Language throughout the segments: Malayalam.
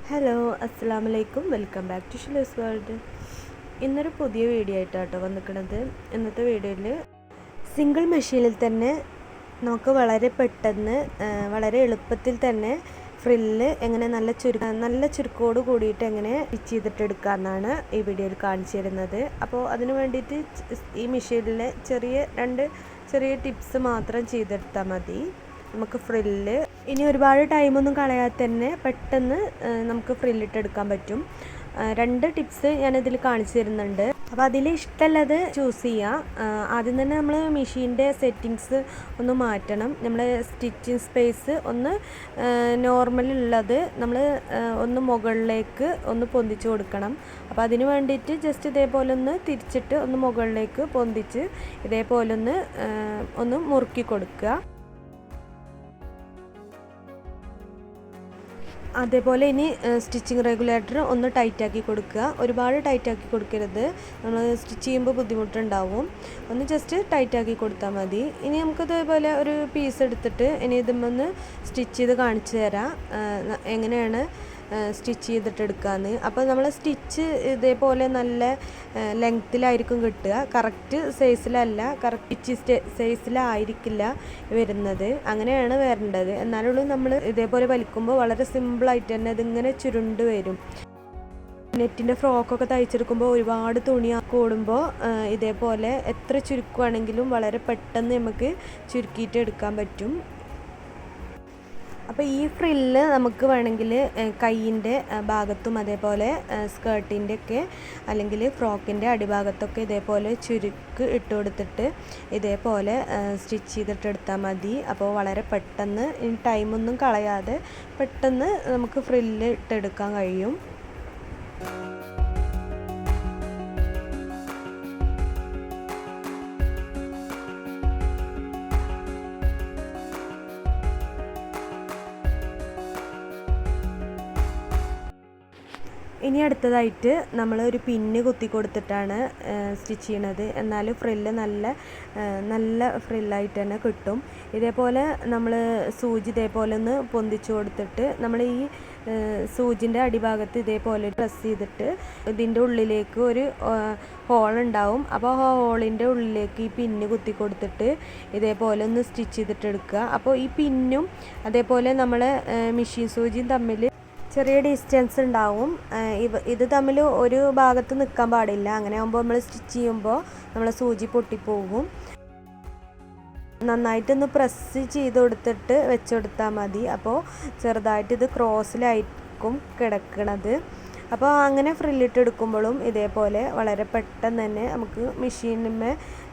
ഹലോ അസ്സലാമലൈക്കും welcome back to Shilu's world. ഇന്നൊരു പുതിയ വീഡിയോ ആയിട്ടാട്ടോ വന്നിരിക്കുന്നത്. ഇന്നത്തെ വീഡിയോയിൽ സിംഗിൾ മെഷീനിൽ തന്നെ നമുക്ക് വളരെ പെട്ടെന്ന് വളരെ എളുപ്പത്തിൽ തന്നെ ഫ്രില്ല് എങ്ങനെ നല്ല ചുരുക്കോട് കൂടിയിട്ട് എങ്ങനെ സ്റ്റിച്ച് ചെയ്തിട്ടെടുക്കാമെന്നാണ് ഈ വീഡിയോയിൽ കാണിച്ചു തരുന്നത്. അപ്പോൾ അതിന് വേണ്ടിയിട്ട് ഈ മെഷീനിലെ രണ്ട് ചെറിയ ടിപ്സ് മാത്രം ചെയ്തെടുത്താൽ മതി. നമുക്ക് ഫ്രില്ല് ഇനി ഒരുപാട് ടൈമൊന്നും കളയാതെ തന്നെ പെട്ടെന്ന് നമുക്ക് ഫ്രില്ലിട്ടെടുക്കാൻ പറ്റും. രണ്ട് ടിപ്സ് ഞാനിതിൽ കാണിച്ചു തരുന്നുണ്ട്. അപ്പോൾ അതിൽ ഇഷ്ടമുള്ളത് ചൂസ് ചെയ്യുക. ആദ്യം തന്നെ നമ്മൾ മെഷീൻ്റെ സെറ്റിങ്സ് ഒന്ന് മാറ്റണം. നമ്മൾ സ്റ്റിച്ചിങ് സ്പേസ് ഒന്ന് നോർമലുള്ളത് നമ്മൾ ഒന്ന് മുകളിലേക്ക് ഒന്ന് പൊന്തിച്ച് കൊടുക്കണം. അപ്പോൾ അതിന് വേണ്ടിയിട്ട് ജസ്റ്റ് ഇതേപോലെ ഒന്ന് തിരിച്ചിട്ട് ഒന്ന് മുകളിലേക്ക് പൊന്തിച്ച് ഇതേപോലെ ഒന്ന് മുറുക്കി കൊടുക്കുക. അതേപോലെ ഇനി സ്റ്റിച്ചിങ് റെഗുലേറ്റർ ഒന്ന് ടൈറ്റാക്കി കൊടുക്കുക. ഒരുപാട് ടൈറ്റാക്കി കൊടുക്കരുത്, നമ്മൾ സ്റ്റിച്ച് ചെയ്യുമ്പോൾ ബുദ്ധിമുട്ടുണ്ടാവും. ഒന്ന് ജസ്റ്റ് ടൈറ്റാക്കി കൊടുത്താൽ മതി. ഇനി നമുക്കിതേപോലെ ഒരു പീസ് എടുത്തിട്ട് ഇനി ഇതുമൊന്ന് സ്റ്റിച്ച് ചെയ്ത് കാണിച്ചു തരാം എങ്ങനെയാണ് സ്റ്റിച്ച് ചെയ്തിട്ടെടുക്കാമെന്ന്. അപ്പോൾ നമ്മൾ സ്റ്റിച്ച് ഇതേപോലെ നല്ല ലെങ്ത്തിലായിരിക്കും കിട്ടുക, കറക്റ്റ് സൈസിലല്ല, കറക്റ്റ് സൈസിലായിരിക്കില്ല വരുന്നത്. അങ്ങനെയാണ് വരേണ്ടത്. എന്നാലുള്ളൂ നമ്മൾ ഇതേപോലെ വലിക്കുമ്പോൾ വളരെ സിമ്പിളായിട്ട് തന്നെ ഇതിങ്ങനെ ചുരുണ്ട് വരും. നെറ്റിൻ്റെ ഫ്രോക്കൊക്കെ തയ്ച്ചെടുക്കുമ്പോൾ ഒരുപാട് തുണി കൂടുമ്പോൾ ഇതേപോലെ എത്ര ചുരുക്കുവാണെങ്കിലും വളരെ പെട്ടെന്ന് നമുക്ക് ചുരുക്കിയിട്ട് എടുക്കാൻ പറ്റും. അപ്പോൾ ഈ ഫ്രില്ല് നമുക്ക് വേണമെങ്കിൽ കൈയിൻ്റെ ഭാഗത്തും അതേപോലെ സ്കേർട്ടിൻ്റെ ഒക്കെ അല്ലെങ്കിൽ ഫ്രോക്കിൻ്റെ അടിഭാഗത്തൊക്കെ ഇതേപോലെ ചുരുക്ക് ഇട്ട് കൊടുത്തിട്ട് ഇതേപോലെ സ്റ്റിച്ച് ചെയ്തിട്ടെടുത്താൽ മതി. അപ്പോൾ വളരെ പെട്ടെന്ന് ടൈമൊന്നും കളയാതെ പെട്ടെന്ന് നമുക്ക് ഫ്രില്ല് ഇട്ടെടുക്കാൻ കഴിയും. ഇനി അടുത്തതായിട്ട് നമ്മൾ ഒരു പിന്ന് കുത്തി കൊടുത്തിട്ടാണ് സ്റ്റിച്ച് ചെയ്യണത്. എന്നാൽ ഫ്രില്ല് നല്ല ഫ്രില്ലായിട്ട് തന്നെ കിട്ടും. ഇതേപോലെ നമ്മൾ സൂചി ഇതേപോലെ ഒന്ന് പൊന്തിച്ച് കൊടുത്തിട്ട് നമ്മൾ ഈ സൂചിൻ്റെ അടിഭാഗത്ത് ഇതേപോലെ പ്രസ് ചെയ്തിട്ട് ഇതിൻ്റെ ഉള്ളിലേക്ക് ഒരു ഹോളുണ്ടാവും. അപ്പോൾ ആ ഹോളിൻ്റെ ഉള്ളിലേക്ക് ഈ പിന്ന് കുത്തി കൊടുത്തിട്ട് ഇതേപോലെ ഒന്ന് സ്റ്റിച്ച് ചെയ്തിട്ടെടുക്കുക. അപ്പോൾ ഈ പിന്നും അതേപോലെ നമ്മൾ മെഷീൻ സൂചിയും തമ്മിൽ ചെറിയ ഡിസ്റ്റൻസ് ഉണ്ടാവും. ഇത് തമ്മിൽ ഒരു ഭാഗത്ത് നിൽക്കാൻ പാടില്ല. അങ്ങനെ ആകുമ്പോൾ നമ്മൾ സ്റ്റിച്ച് ചെയ്യുമ്പോൾ നമ്മൾ സൂചി പൊട്ടിപ്പോകും. നന്നായിട്ടൊന്ന് പ്രസ് ചെയ്ത് കൊടുത്തിട്ട് വെച്ച് കൊടുത്താൽ മതി. അപ്പോൾ ചെറുതായിട്ട് ഇത് ക്രോസിലായിരിക്കും കിടക്കണത്. അപ്പോൾ അങ്ങനെ ഫ്രില്ലിട്ടെടുക്കുമ്പോഴും ഇതേപോലെ വളരെ പെട്ടെന്ന് തന്നെ നമുക്ക്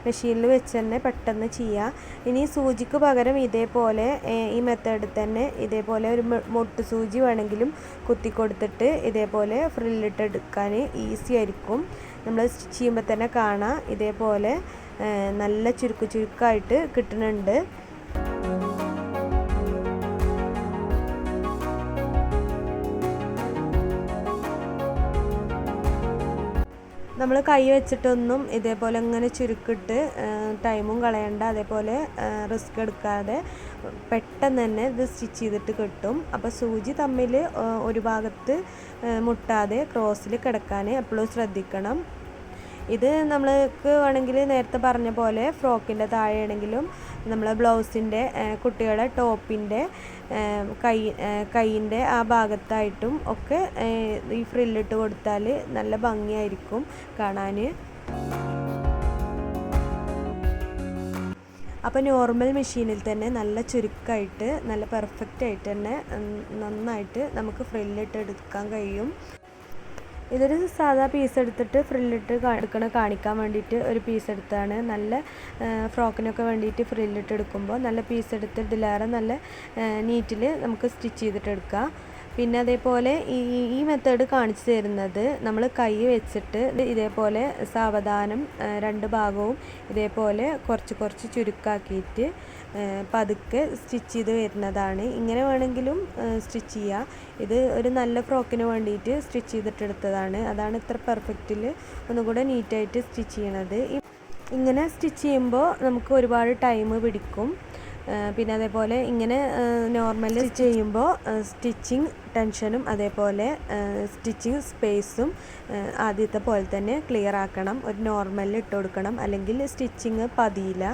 മെഷീനിൽ വെച്ച് തന്നെ പെട്ടെന്ന് ചെയ്യാം. ഇനി സൂചിക്ക് പകരം ഇതേപോലെ ഈ മെത്തേഡിൽ തന്നെ ഇതേപോലെ ഒരു മൊട്ട് സൂചി വേണമെങ്കിലും കുത്തി കൊടുത്തിട്ട് ഇതേപോലെ ഫ്രില്ലിട്ടെടുക്കാൻ ഈസി ആയിരിക്കും. നമ്മൾ സ്റ്റിച്ച് ചെയ്യുമ്പോൾ തന്നെ കാണാം ഇതേപോലെ നല്ല ചുരുക്കായിട്ട് കിട്ടുന്നുണ്ട്. നമ്മൾ കൈ വെച്ചിട്ടൊന്നും ഇതേപോലെ ഇങ്ങനെ ചുരുക്കിട്ട് ടൈമും കളയണ്ട, അതേപോലെ റിസ്ക് എടുക്കാതെ പെട്ടെന്ന് തന്നെ ഇത് സ്റ്റിച്ച് ചെയ്തിട്ട് കിട്ടും. അപ്പോൾ സൂചി തമ്മിൽ ഒരു ഭാഗത്ത് മുട്ടാതെ ക്രോസിൽ കിടക്കാൻ എപ്പോഴും ശ്രദ്ധിക്കണം. ഇത് നമ്മൾക്ക് വേണമെങ്കിൽ നേരത്തെ പറഞ്ഞ പോലെ ഫ്രോക്കിൻ്റെ താഴെയാണെങ്കിലും നമ്മളെ ബ്ലൗസിൻ്റെ കുട്ടികളുടെ ടോപ്പിൻ്റെ കൈയിൻ്റെ ആ ഭാഗത്തായിട്ടും ഒക്കെ ഈ ഫ്രില്ലിട്ട് കൊടുത്താൽ നല്ല ഭംഗിയായിരിക്കും കാണാൻ. അപ്പോൾ നോർമൽ മെഷീനിൽ തന്നെ നല്ല ചുരുക്കമായിട്ട് നല്ല പെർഫെക്റ്റ് ആയിട്ട് തന്നെ നന്നായിട്ട് നമുക്ക് ഫ്രില്ലിട്ട് എടുക്കാൻ കഴിയും. ഇതൊരു സാധാ പീസ് എടുത്തിട്ട് ഫ്രില്ലിട്ട് കാണിക്കാൻ വേണ്ടിയിട്ട് ഒരു പീസ് എടുത്താണ്. നല്ല ഫ്രോക്കിനൊക്കെ വേണ്ടിയിട്ട് ഫ്രില്ലിട്ട് എടുക്കുമ്പോൾ നല്ല പീസ് എടുത്ത് ഇതിലേറെ നല്ല നീറ്റിൽ നമുക്ക് സ്റ്റിച്ച് ചെയ്തിട്ടെടുക്കാം. പിന്നെ അതേപോലെ ഈ മെത്തേഡ് കാണിച്ചു തരുന്നത് നമ്മൾ കൈ വെച്ചിട്ട് ഇതേപോലെ സാവധാനം രണ്ട് ഭാഗവും ഇതേപോലെ കുറച്ച് ചുരുക്കാക്കിയിട്ട് പതുക്കെ സ്റ്റിച്ച് ചെയ്ത് വരുന്നതാണ്. ഇങ്ങനെ വേണമെങ്കിലും സ്റ്റിച്ച് ചെയ്യുക. ഇത് ഒരു നല്ല ഫ്രോക്കിന് വേണ്ടിയിട്ട് സ്റ്റിച്ച് ചെയ്തിട്ടെടുത്തതാണ്. അതാണ് ഇത്ര പെർഫെക്റ്റിൽ ഒന്നുകൂടെ നീറ്റായിട്ട് സ്റ്റിച്ച് ചെയ്യണത്. ഇങ്ങനെ സ്റ്റിച്ച് ചെയ്യുമ്പോൾ നമുക്ക് ഒരുപാട് ടൈം പിടിക്കും. പിന്നെ അതേപോലെ ഇങ്ങനെ നോർമൽ ചെയ്യുമ്പോൾ സ്റ്റിച്ചിങ് ടെൻഷനും അതേപോലെ സ്റ്റിച്ചിങ് സ്പേസും ആദ്യത്തെ പോലെ തന്നെ ക്ലിയർ ആക്കണം. ഒരു നോർമലിൽ ഇട്ട് കൊടുക്കണം, അല്ലെങ്കിൽ സ്റ്റിച്ചിങ് പതിയില്ല.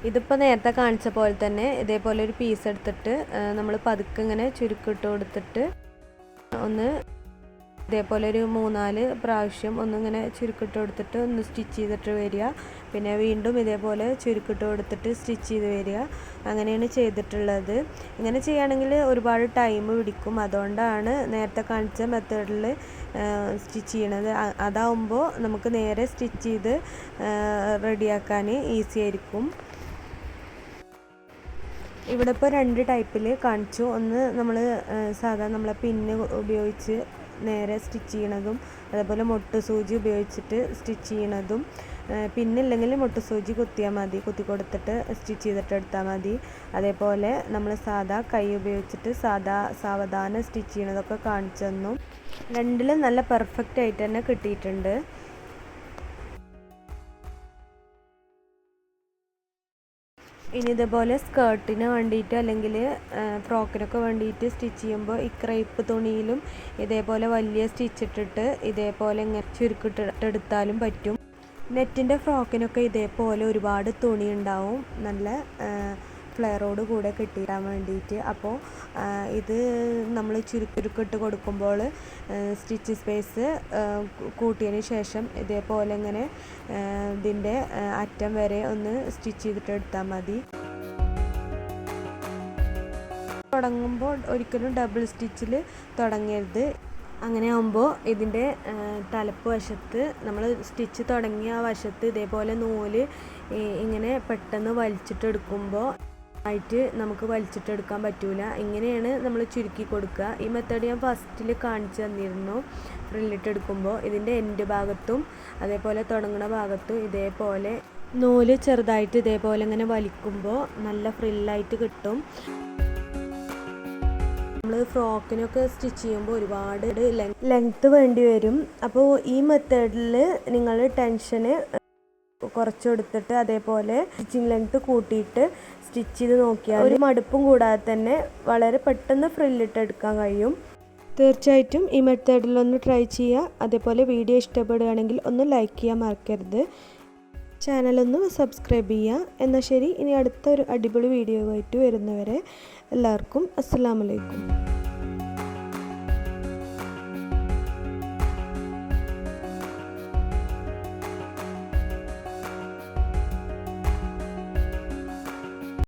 ഇതിപ്പോൾ നേരത്തെ കാണിച്ച പോലെ തന്നെ ഇതേപോലെ ഒരു പീസ് എടുത്തിട്ട് നമ്മൾ പതുക്കെ ഇങ്ങനെ ചുരുക്കിട്ട് കൊടുത്തിട്ട് ഒന്ന് ഇതേപോലെ ഒരു 3-4 പ്രാവശ്യം ഒന്നിങ്ങനെ ചുരുക്കിട്ട് കൊടുത്തിട്ട് ഒന്ന് സ്റ്റിച്ച് ചെയ്തിട്ട് വരിക. പിന്നെ വീണ്ടും ഇതേപോലെ ചുരുക്കിട്ട് കൊടുത്തിട്ട് സ്റ്റിച്ച് ചെയ്ത് വരിക. അങ്ങനെയാണ് ചെയ്തിട്ടുള്ളത്. ഇങ്ങനെ ചെയ്യുകയാണെങ്കിൽ ഒരുപാട് ടൈം പിടിക്കും. അതുകൊണ്ടാണ് നേരത്തെ കാണിച്ച മെത്തേഡിൽ സ്റ്റിച്ച് ചെയ്യണത്. അതാവുമ്പോൾ നമുക്ക് നേരെ സ്റ്റിച്ച് ചെയ്ത് റെഡിയാക്കാൻ ഈസി ആയിരിക്കും. ഇവിടെ ഇപ്പോൾ 2 ടൈപ്പിൽ കാണിച്ചു. ഒന്ന് നമ്മൾ സാധാരണ നമ്മളെ പിന്ന് ഉപയോഗിച്ച് നേരെ സ്റ്റിച്ച് ചെയ്യണതും, അതേപോലെ മൊട്ട് സൂചി ഉപയോഗിച്ചിട്ട് സ്റ്റിച്ച് ചെയ്യണതും. പിന്നില്ലെങ്കിൽ മൊട്ട് സൂചി കുത്തിയാൽ മതി, കുത്തി കൊടുത്തിട്ട് സ്റ്റിച്ച് ചെയ്തിട്ട് എടുത്താൽ മതി. അതേപോലെ നമ്മൾ സാധാ കൈ ഉപയോഗിച്ചിട്ട് സാവധാനം സ്റ്റിച്ച് ചെയ്യണതൊക്കെ കാണിച്ചു തന്നു. 2ലും നല്ല പെർഫെക്റ്റ് ആയിട്ട് തന്നെ കിട്ടിയിട്ടുണ്ട്. ഇനി ഇതേപോലെ സ്കേർട്ടിന് വേണ്ടിയിട്ട് അല്ലെങ്കിൽ ഫ്രോക്കിനൊക്കെ വേണ്ടിയിട്ട് സ്റ്റിച്ച് ചെയ്യുമ്പോൾ ഈ ക്രേപ്പ് തുണിയിലും ഇതേപോലെ വലിയ സ്റ്റിച്ച് ഇട്ടിട്ട് ഇതേപോലെ ഇങ്ങനെ ചുരുക്കിട്ടെടുത്താലും പറ്റും. നെറ്റിൻ്റെ ഫ്രോക്കിനൊക്കെ ഇതേപോലെ ഒരുപാട് തുണി ഉണ്ടാവും, നല്ല ഫ്ലെയറോട് കൂടെ കെട്ടിയിടാൻ വേണ്ടിയിട്ട്. അപ്പോൾ ഇത് നമ്മൾ ചുരുക്കിട്ട് കൊടുക്കുമ്പോൾ സ്റ്റിച്ച് സ്പേസ് കൂട്ടിയതിന് ശേഷം ഇതേപോലെ ഇങ്ങനെ ഇതിൻ്റെ അറ്റം വരെ ഒന്ന് സ്റ്റിച്ച് ചെയ്തിട്ട് എടുത്താൽ മതി. തുടങ്ങുമ്പോൾ ഒരിക്കലും ഡബിൾ സ്റ്റിച്ചിൽ തുടങ്ങരുത്. അങ്ങനെ ആകുമ്പോൾ ഇതിൻ്റെ തലപ്പ് വശത്ത് നമ്മൾ സ്റ്റിച്ച് തുടങ്ങിയ ആ വശത്ത് ഇതേപോലെ നൂല് ഇങ്ങനെ പെട്ടെന്ന് വലിച്ചിട്ടെടുക്കുമ്പോൾ ആയിട്ട് നമുക്ക് വലിച്ചിട്ടെടുക്കാൻ പറ്റൂല. ഇങ്ങനെയാണ് നമ്മൾ ചുരുക്കി കൊടുക്കുക. ഈ മെത്തേഡ് ഞാൻ ഫസ്റ്റിൽ കാണിച്ചു തന്നിരുന്നു. ഫ്രില്ലിട്ടെടുക്കുമ്പോൾ ഇതിൻ്റെ എൻഡ് ഭാഗത്തും അതേപോലെ തുടങ്ങുന്ന ഭാഗത്തും ഇതേപോലെ നൂല് ചെറുതായിട്ട് ഇതേപോലെ ഇങ്ങനെ വലിക്കുമ്പോൾ നല്ല ഫ്രില്ലായിട്ട് കിട്ടും. നമ്മൾ ഫ്രോക്കിനൊക്കെ സ്റ്റിച്ച് ചെയ്യുമ്പോൾ ഒരുപാട് ലെങ്ത്ത് വേണ്ടി വരും. അപ്പോൾ ഈ മെത്തേഡിൽ നിങ്ങൾ ടെൻഷന് കുറച്ചെടുത്തിട്ട് അതേപോലെ സ്റ്റിച്ചിങ് ലെങ്ത്ത് കൂട്ടിയിട്ട് സ്റ്റിച്ച് ചെയ്ത് നോക്കിയാൽ ഒരു മടുപ്പും കൂടാതെ തന്നെ വളരെ പെട്ടെന്ന് ഫ്രില്ലിട്ട് എടുക്കാൻ കഴിയും. തീർച്ചയായിട്ടും ഈ മെത്തേഡിലൊന്ന് ട്രൈ ചെയ്യുക. അതേപോലെ വീഡിയോ ഇഷ്ടപ്പെടുകയാണെങ്കിൽ ഒന്ന് ലൈക്ക് ചെയ്യാൻ മറക്കരുത്. ചാനലൊന്ന് സബ്സ്ക്രൈബ് ചെയ്യുക. എന്നാൽ ശരി, ഇനി അടുത്തൊരു അടിപൊളി വീഡിയോ ആയിട്ട് വരുന്നവരെ എല്ലാവർക്കും അസ്സലാമു അലൈക്കും.